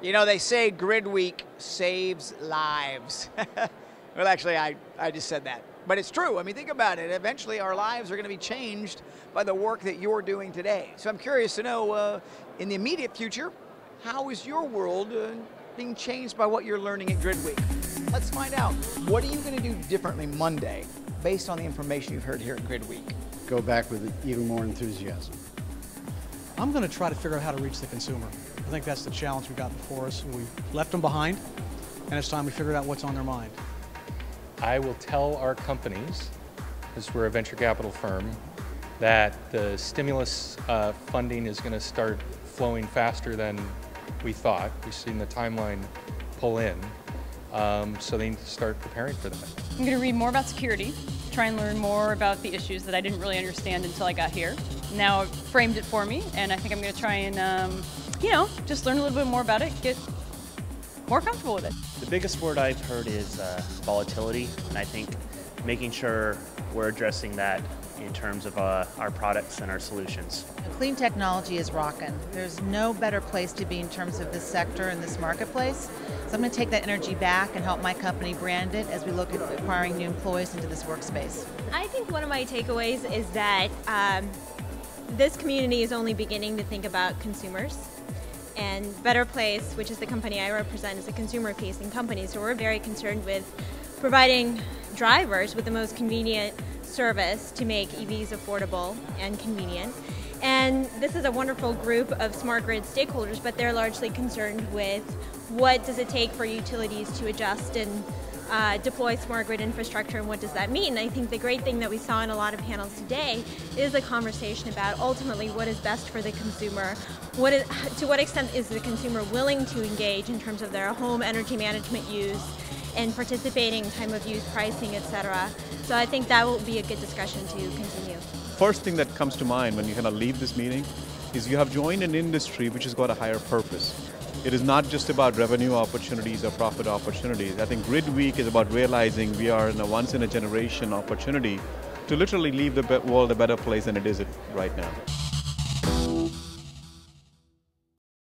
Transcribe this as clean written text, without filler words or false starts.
You know, they say GridWeek saves lives. Well, actually, I just said that. But it's true. I mean, think about it. Eventually, our lives are going to be changed by the work that you're doing today. So I'm curious to know, in the immediate future, how is your world being changed by what you're learning at GridWeek? Let's find out. What are you going to do differently Monday based on the information you've heard here at GridWeek? Go back with even more enthusiasm. I'm going to try to figure out how to reach the consumer. I think that's the challenge we've got before us. We left them behind, and it's time we figured out what's on their mind. I will tell our companies, because we're a venture capital firm, that the stimulus funding is going to start flowing faster than we thought. We've seen the timeline pull in, so they need to start preparing for that. I'm going to read more about security, try and learn more about the issues that I didn't really understand until I got here. Now it framed it for me, and I think I'm going to try and, just learn a little bit more about it, get more comfortable with it. The biggest word I've heard is volatility, and I think making sure we're addressing that in terms of our products and our solutions. Clean technology is rocking. There's no better place to be in terms of this sector and this marketplace. So I'm going to take that energy back and help my company brand it as we look at acquiring new employees into this workspace. I think one of my takeaways is that this community is only beginning to think about consumers. And Better Place, which is the company I represent, is a consumer-facing company, so we're very concerned with providing drivers with the most convenient service to make EVs affordable and convenient. And this is a wonderful group of smart grid stakeholders, but they're largely concerned with what does it take for utilities to adjust and deploy smart grid infrastructure, and what does that mean? I think the great thing that we saw in a lot of panels today is a conversation about ultimately what is best for the consumer. To what extent is the consumer willing to engage in terms of their home energy management use and participating time of use pricing, etc. So I think that will be a good discussion to continue. First thing that comes to mind when you kind of leave this meeting is you have joined an industry which has got a higher purpose. It is not just about revenue opportunities or profit opportunities. I think GridWeek is about realizing we are in a once-in-a-generation opportunity to literally leave the world a better place than it is right now.